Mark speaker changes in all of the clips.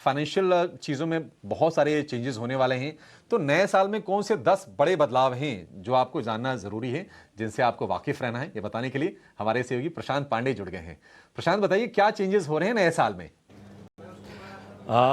Speaker 1: Financial चीज़ों में बहुत सारे चेंजेस होने वाले हैं। तो नए साल में कौन से 10 बड़े बदलाव हैं जो आपको जानना ज़रूरी है, जिनसे आपको वाकिफ़ रहना है? ये बताने के लिए हमारे सहयोगी प्रशांत पांडे जुड़ गए हैं। प्रशांत बताइए क्या चेंजेस हो रहे हैं नए साल में?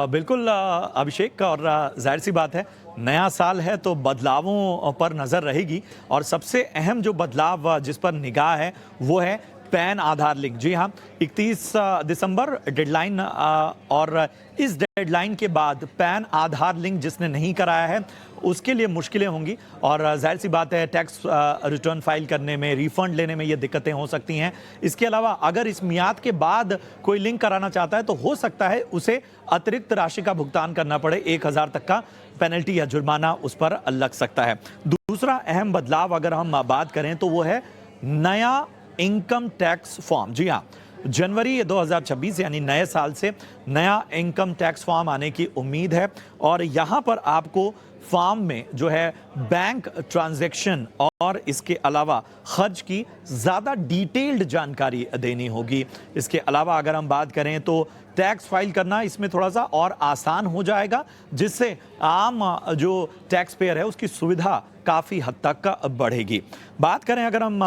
Speaker 2: बिल्कुल अभिषेक, और जाहिर सी बात है, नया साल है तो बदलावों पर नज़र रहेगी। और सबसे अहम जो बदलाव जिस पर निगाह है वो है पैन आधार लिंक। जी हाँ, 31 दिसंबर डेडलाइन, और इस डेडलाइन के बाद पैन आधार लिंक जिसने नहीं कराया है उसके लिए मुश्किलें होंगी। और जाहिर सी बात है, टैक्स रिटर्न फाइल करने में, रिफंड लेने में ये दिक्कतें हो सकती हैं। इसके अलावा अगर इस मियाद के बाद कोई लिंक कराना चाहता है तो हो सकता है उसे अतिरिक्त राशि का भुगतान करना पड़े। 1000 तक का पेनल्टी या जुर्माना उस पर लग सकता है। दूसरा अहम बदलाव अगर हम बात करें तो वो है नया इनकम टैक्स फॉर्म। जी हाँ, जनवरी 2026 यानी नए साल से नया इनकम टैक्स फॉर्म आने की उम्मीद है। और यहाँ पर आपको फॉर्म में जो है बैंक ट्रांजैक्शन और इसके अलावा खर्च की ज़्यादा डिटेल्ड जानकारी देनी होगी। इसके अलावा अगर हम बात करें तो टैक्स फाइल करना इसमें थोड़ा सा और आसान हो जाएगा, जिससे आम जो टैक्स पेयर है उसकी सुविधा काफ़ी हद तक बढ़ेगी। बात करें अगर हम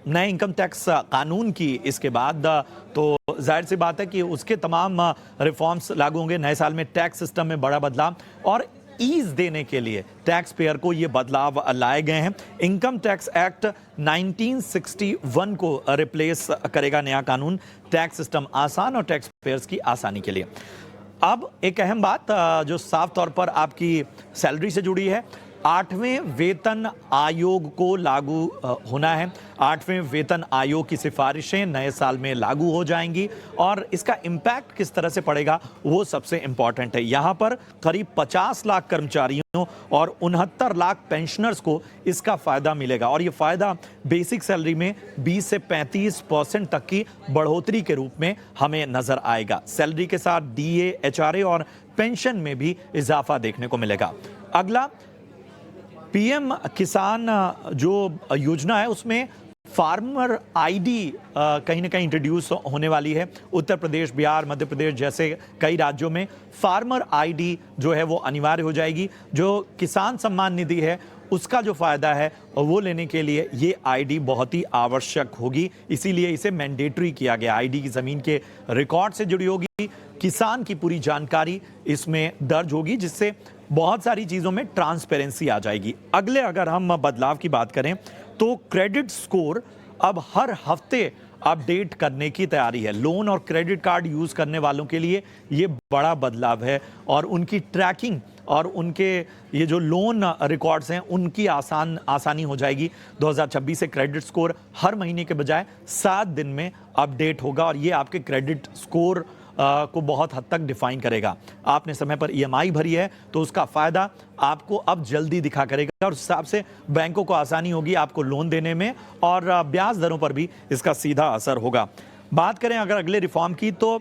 Speaker 2: नए इनकम टैक्स कानून की इसके बाद, तो जाहिर सी बात है कि उसके तमाम रिफॉर्म्स लागू होंगे। नए साल में टैक्स सिस्टम में बड़ा बदलाव और ईज देने के लिए टैक्स पेयर को ये बदलाव लाए गए हैं। इनकम टैक्स एक्ट 1961 को रिप्लेस करेगा नया कानून, टैक्स सिस्टम आसान और टैक्स पेयर्स की आसानी के लिए। अब एक अहम बात जो साफ तौर पर आपकी सैलरी से जुड़ी है, 8वें वेतन आयोग को लागू होना है। 8वें वेतन आयोग की सिफारिशें नए साल में लागू हो जाएंगी और इसका इम्पैक्ट किस तरह से पड़ेगा वो सबसे इंपॉर्टेंट है। यहाँ पर करीब 50 लाख कर्मचारियों और 69 लाख पेंशनर्स को इसका फायदा मिलेगा। और ये फायदा बेसिक सैलरी में 20 से 35% तक की बढ़ोतरी के रूप में हमें नजर आएगा। सैलरी के साथ DA, HRA और पेंशन में भी इजाफा देखने को मिलेगा। अगला PM किसान जो योजना है उसमें फार्मर आईडी कहीं ना कहीं इंट्रोड्यूस होने वाली है। उत्तर प्रदेश, बिहार, मध्य प्रदेश जैसे कई राज्यों में फार्मर आईडी जो है वो अनिवार्य हो जाएगी। जो किसान सम्मान निधि है उसका जो फायदा है वो लेने के लिए ये आईडी बहुत ही आवश्यक होगी, इसीलिए इसे मैंडेटरी किया गया। आईडी की जमीन के रिकॉर्ड से जुड़ी होगी, किसान की पूरी जानकारी इसमें दर्ज होगी, जिससे बहुत सारी चीजों में ट्रांसपेरेंसी आ जाएगी। अगले अगर हम बदलाव की बात करें तो क्रेडिट स्कोर अब हर हफ्ते अपडेट करने की तैयारी है। लोन और क्रेडिट कार्ड यूज करने वालों के लिए ये बड़ा बदलाव है और उनकी ट्रैकिंग और उनके ये जो लोन रिकॉर्ड्स हैं उनकी आसानी हो जाएगी। 2026 से क्रेडिट स्कोर हर महीने के बजाय 7 दिन में अपडेट होगा और ये आपके क्रेडिट स्कोर को बहुत हद तक डिफाइन करेगा। आपने समय पर EMI भरी है तो उसका फायदा आपको अब जल्दी दिखा करेगा और उस हिसाब से बैंकों को आसानी होगी आपको लोन देने में और ब्याज दरों पर भी इसका सीधा असर होगा। बात करें अगर अगले रिफॉर्म की तो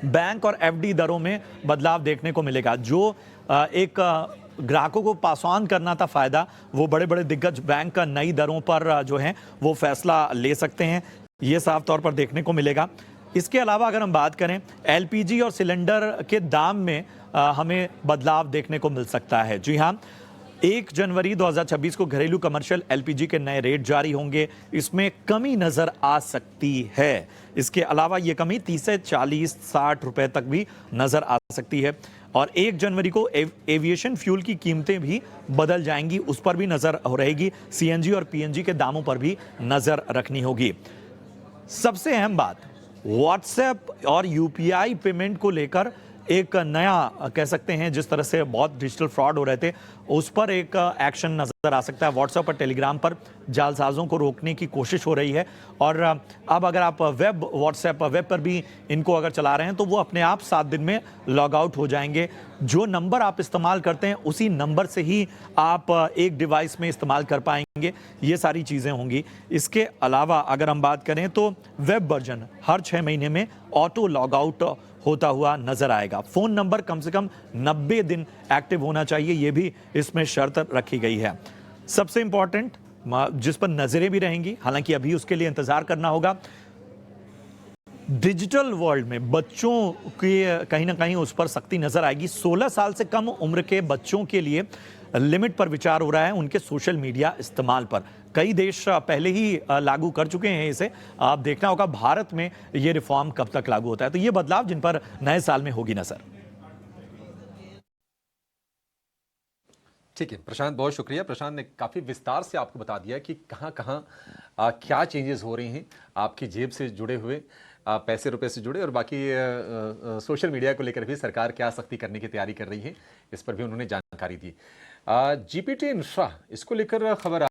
Speaker 2: बैंक और FD दरों में बदलाव देखने को मिलेगा। जो एक ग्राहकों को पास ऑन करना था फायदा, वो बड़े बड़े दिग्गज बैंक नई दरों पर जो है वो फैसला ले सकते हैं, ये साफ तौर पर देखने को मिलेगा। इसके अलावा अगर हम बात करें LPG और सिलेंडर के दाम में हमें बदलाव देखने को मिल सकता है। जी हाँ, 1 जनवरी 2026 को घरेलू कमर्शियल LPG के नए रेट जारी होंगे, इसमें कमी नजर आ सकती है। इसके अलावा ये कमी 30 से 40-60 रुपए तक भी नजर आ सकती है। और 1 जनवरी को एविएशन फ्यूल की कीमतें भी बदल जाएंगी, उस पर भी नजर रहेगी। CNG और PNG के दामों पर भी नजर रखनी होगी। सबसे अहम बात, WhatsApp और UPI पेमेंट को लेकर एक नया कह सकते हैं, जिस तरह से बहुत डिजिटल फ्रॉड हो रहे थे उस पर एक एक्शन नजर आ सकता है। WhatsApp और टेलीग्राम पर जालसाजों को रोकने की कोशिश हो रही है और अब अगर आप WhatsApp वेब पर भी इनको अगर चला रहे हैं तो वो अपने आप 7 दिन में लॉग आउट हो जाएंगे। जो नंबर आप इस्तेमाल करते हैं उसी नंबर से ही आप एक डिवाइस में इस्तेमाल कर पाएंगे, ये सारी चीज़ें होंगी। इसके अलावा अगर हम बात करें तो वेब वर्जन हर 6 महीने में ऑटो लॉग आउट होता हुआ नजर आएगा। फोन नंबर कम से कम 90 दिन एक्टिव होना चाहिए, यह भी इसमें शर्त रखी गई है। सबसे इंपॉर्टेंट जिस पर नजरें भी रहेंगी, हालांकि अभी उसके लिए इंतजार करना होगा, डिजिटल वर्ल्ड में बच्चों की कहीं ना कहीं उस पर सख्ती नजर आएगी। 16 साल से कम उम्र के बच्चों के लिए लिमिट पर विचार हो रहा है उनके सोशल मीडिया इस्तेमाल पर। कई देश पहले ही लागू कर चुके हैं इसे। आप देखना होगा भारत में ये रिफॉर्म कब तक लागू होता है। तो ये बदलाव जिन पर नए साल में होगी नजर।
Speaker 1: ठीक है प्रशांत, बहुत शुक्रिया। प्रशांत ने काफ़ी विस्तार से आपको बता दिया कि कहाँ कहाँ क्या चेंजेस हो रहे हैं आपकी जेब से जुड़े हुए, पैसे रुपए से जुड़े, और बाकी सोशल मीडिया को लेकर भी सरकार क्या सख्ती करने की तैयारी कर रही है, इस पर भी उन्होंने जानकारी दी। जीपीटी इंफ्रा, इसको लेकर खबर